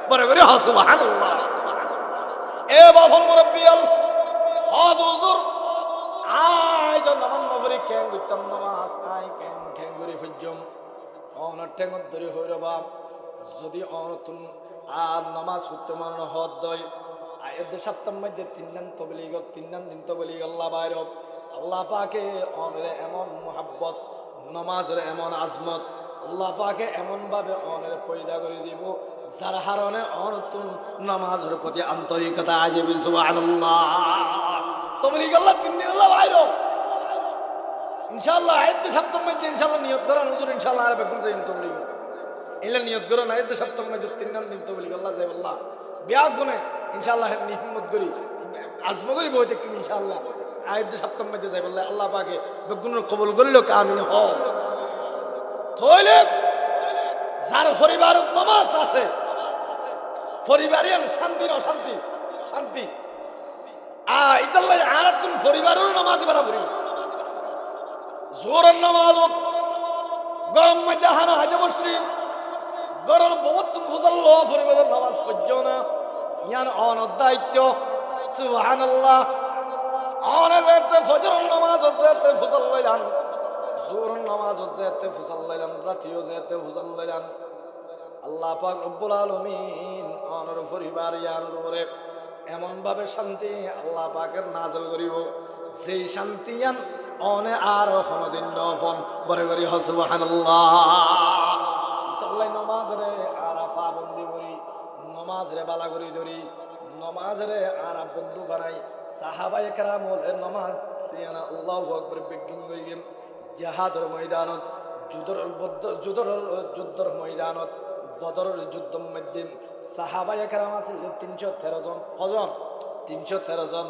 বড় করে সুবহানাল্লাহ। এ বাফল মুরব্বিয়াল হদ হুজুর আই তো নামান নফরি কেন গুতাম নামাজ আই কেন কেন করে ফজম অনার ঠেঙ্গত ধরে হইরবা যদি অনতুন আর নামাজ পড়তে মান হদ দয় আয়াতে সপ্তাহের মধ্যে তিনজন তবলিগ তিনজন দিন তবলিগ আল্লাহ বাইর আল্লাহ পাকে অনরে এমন মুহাব্বত নামাজের এমন আজমত আল্লাহ পাকে এমন ভাবে অনরে পয়দা করে দিব যার হারণে অনতুন নামাজের প্রতি আন্তরিকতা আজে সুবহানাল্লাহ। তবলিগ আল্লাহ তিন দিন আল্লাহ বাইর ইনশাআল্লাহ আয়াতে সপ্তাহের মধ্যে ইনশাআল্লাহ নিয়ত করেন হুজুর ইনশাআল্লাহ আর বেকুল যাইন তবলিগ ইল্লা নিয়ত করেন আয়াতে সপ্তাহের মধ্যে তিনজন দিন তবলিগ আল্লাহ যাই আল্লাহ বিয়া গুনে ইনশাআল্লাহ নিহিম্মত করি আজম করি বই দেখি ইনশাআল্লাহ আয়াতে সপ্তাহের মধ্যে যাই বললে আল্লাহ পাকে বেগুনের কবুল করিল কামিন হ থইলে যার পরিবারের নামাজ আছে পরিবারের শান্তি অশান্তি শান্তি ইতাল্লাহ আর তুমি পরিবারের নামাজ বাড়াবি জোরের নামাজ গরম মধ্যে হানা হাজে বসছি গরম বহুত তুমি ফুজাল্ল পরিবারের নামাজ পড়ছ না ইয়ান অনর দায়িত্ব সুবহানাল্লাহ অনে যেতে ফজরের নামাজ যেতে ফুজাল্লাইলাম জোরের নামাজ যেতে ফুজাল্লাইলাম রাতিও যেতে ফুজাল্লাইলাম আল্লাহ পাক রব্বুল আলামিন অনর পরিবার ইয়ার উপরে এমন ভাবে শান্তি আল্লাহ পাকের নাজল করিব যেই শান্তি ইয়ান অনে আর কোনদিন নফন বরে বরে সুবহানাল্লাহ। তাল্লাই নামাজ রে আর পাবন্দি করি নামাজ রে বালা করি ধরি নামাজ রে আর বন্ধু বানাই সাহাবায়ে কেরাম ওদের নামাজ ইয়ানা আল্লাহু আকবার বিজ্ঞান করি জিহাদের ময়দানত যুদ্ধর ময়দানত বদরের যুদ্ধের মধ্যে সাহাবায়ে কেরাম আছিল 313 জন হজন 313 জন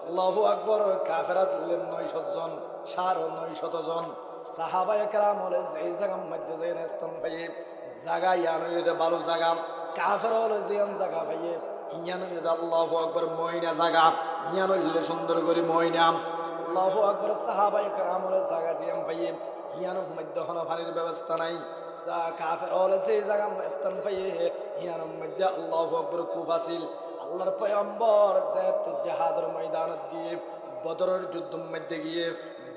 আল্লাহু আকবার কাফের ছিলেন 900 জন 900 জন সাহাবায়ে কেরাম হলে এই জায়গার মধ্যে যে স্থান পাইয়ে জায়গা ইয়ানো এটা ভালো জায়গা কাফের হলে যে জায়গা পাইয়ে ইয়ানো এটা আল্লাহু আকবার ময়না জায়গা ইয়ানো হলে সুন্দর করে ময়না আল্লাহু আকবার সাহাবায়ে কেরাম হলে জায়গা যে পাইয়ে ইয়ানোর মধ্যে কোনো পানির ব্যবস্থা নাই কাফের হলে যে জায়গা স্থান পাইয়ে ইয়ানোর মধ্যে আল্লাহু আকবার কূপ আছিল আল্লাহর পয়গম্বর জিহাদের ময়দানত গিয়ে বদরের যুদ্ধের মধ্যে গিয়ে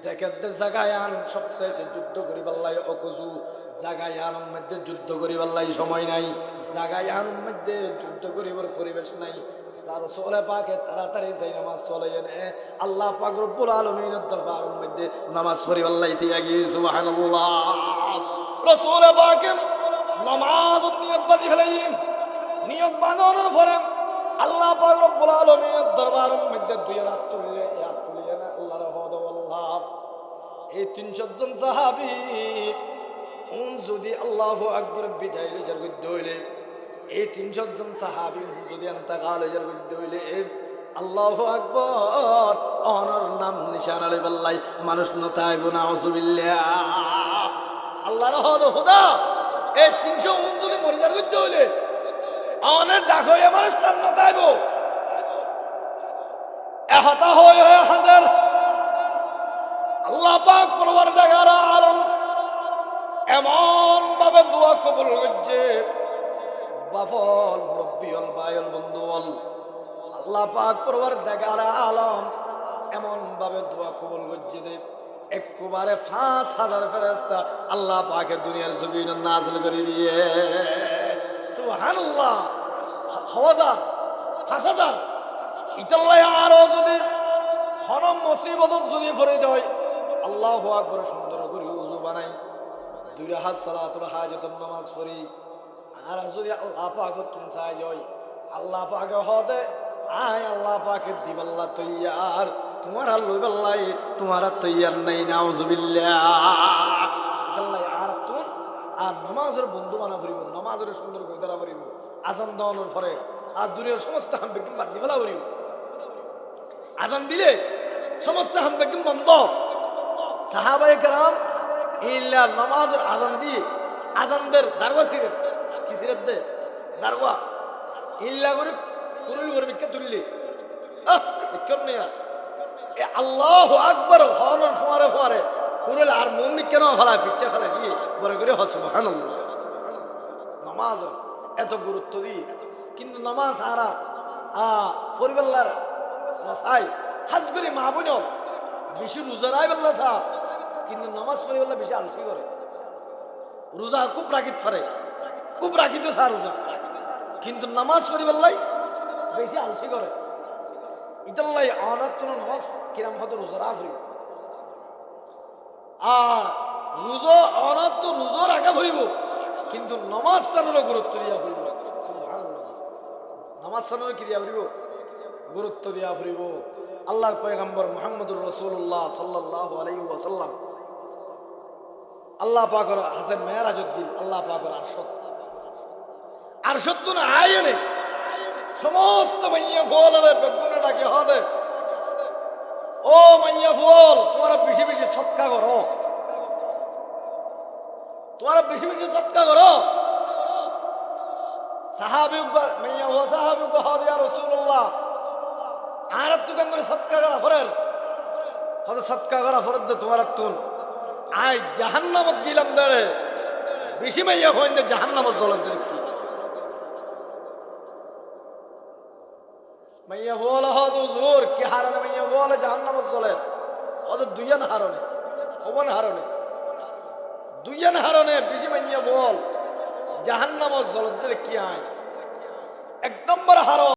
দেখতে জাগায়ান সবচেয়ে যুদ্ধ করিবাল্লাই অকুজু জাগায়ানের মধ্যে যুদ্ধ করিবাল্লাই সময় নাই জাগায়ানের মধ্যে যুদ্ধ করিবার পরিবেশ নাই রাসূল পাকে তাড়াতাড়ি যাই নামাজ চলে এনে আল্লাহ পাক রব্বুল আলামিনের দরবারের মধ্যে নামাজ পড়িবাল্লাই দিয়া গিয়ে সুবহানাল্লাহ। রাসূল পাকে নামাজ নিয়ত বাঁধি ফেলাইন নিয়ত বাঁধানোর পরে আল্লাহ পাক রব্বুল আলামিনের দরবারের মধ্যে দুই রাত তুললে না আল্লাহর হদ আল্লাহ এই 300 জন সাহাবী যদি আল্লাহু আকবার বিদায় লইজার গদ্য হইলে এই 300 জন সাহাবী যদি ইন্তেকাল হইজার গদ্য হইলে আল্লাহু আকবার অনর নাম নিশানা লইবাল্লাই মানুষ নতাইব নাউজুবিল্লাহ আল্লাহর হদ খোদা এই 300 যদি মরিজার গদ্য হইলে অনেক ডাক হয়ে মানুষ তার নতাইব এহাতা হয়ে হাজার আল্লাহ পাক পরওয়ারদিগার আলম এমন ভাবে দোয়া কবুল করছে বাফল মুরব্বিয়ল ভাইয়ল বন্ধুল আল্লাহ পাক পরওয়ারদিগার আলম এমন ভাবে দোয়া কবুল করছে যে একবারে 5000 ফেরেশতা আল্লাহ পাকের দুনিয়ার জমিনে নাযিল করে দিয়ে সুবহানাল্লাহ 5000 ইতাল্লাই আরো যদি হনম মুসিবত যদি পড়ে যায় আল্লাহু আকবার সুন্দর করে ওযু বানাই দুই রাকাত সালাতুল হাজাতুন নামাজ পড়ি আর যদি আল্লাহ পাক তুমি চাই যাই আল্লাহ পাক হদে আয় আল্লাহ পাকে দিবাল্লাহ তৈয়ার তোমার লইবাল্লাই তোমার তৈয়ার নাই নাউজুবিল্লাহ আল্লাহ আর তুন আর নামাজের বন্ধু বানা পড়িব নামাজের সুন্দর করে ধরা পড়িব আজান দেওয়ানোর পরে আর দুনিয়ার সমস্ত হামবেকিম বাদ দিবেলা পড়িব আজান দিলে সমস্ত হামবেকিম বন্ধ সাহাবায়ে কেরাম ইল্লা নামাজের আজান দিয়ে আজানদের দারওয়া সিরাত কি সিরাত দে দারওয়া ইল্লা করে কুরুল করে বিক্কা তুললে কেন না এ আল্লাহু আকবার হওয়ার ফরে কুরুল আর মুমিন কেন ফলা ফিচ্চা ফলা দিয়ে বড় করে সুবহানাল্লাহ নামাজ এত গুরুত্ব দিই কিন্তু নামাজ আরা ফরিবাল্লার মশাই হাজ করে মা বোন বেশি রোজারাই বেল্লা চা কিন্তু নামাজ ফরিবাল্লা বেশি আলসি করে রোজা খুব রাখিত ফারে খুব রাখিতে চা রোজা কিন্তু নামাজ ফরিবাল্লাই বেশি আলসি করে ইতাল্লাই অনাত্ম নামাজ কিরাম হতো রোজারা ফুরিব রোজা অনাত্ম রোজা রাখা ফুরিব কিন্তু নামাজ চানোর গুরুত্ব দিয়া ফুরিব নামাজ চানোর কি দিয়া ফুরিব গুরুত্ব দিয়া ফুরিব আল্লাহর পয়গম্বর মুহাম্মদুর রাসূলুল্লাহ সাল্লাল্লাহু আলাইহি ওয়াসাল্লাম আল্লাহ পাকের হাসেন মেরাজত গিল আল্লাহ পাকের আরশত তো না আয়নে সমস্ত মাইয়া ফলরে বেগুনে ডাকে হবে ও মাইয়া ফল তোমরা বেশি বেশি সদকা করো তোমরা বেশি বেশি সদকা করো সাহাবী মাইয়া ও সাহাবী বহাদ ইয়া রাসূলুল্লাহ আর তুকান করে সদকা করা ফরের হদ সদকা করা ফরদ তোমরা তুন আই জাহান্নামত গিলাম দাঁড়ে বেশি মাইয়া হইন্দে জাহান্নামত জ্বলন দেখি মাইয়া বল হদ হুজুর কি হারনে মাইয়া বল জাহান্নামত জ্বলে হদ দুইয়ান হারনে হবন হারনে দুইয়ান হারনে বেশি মাইয়া বল জাহান্নামত জ্বলতে কি আয় এক নম্বর হারন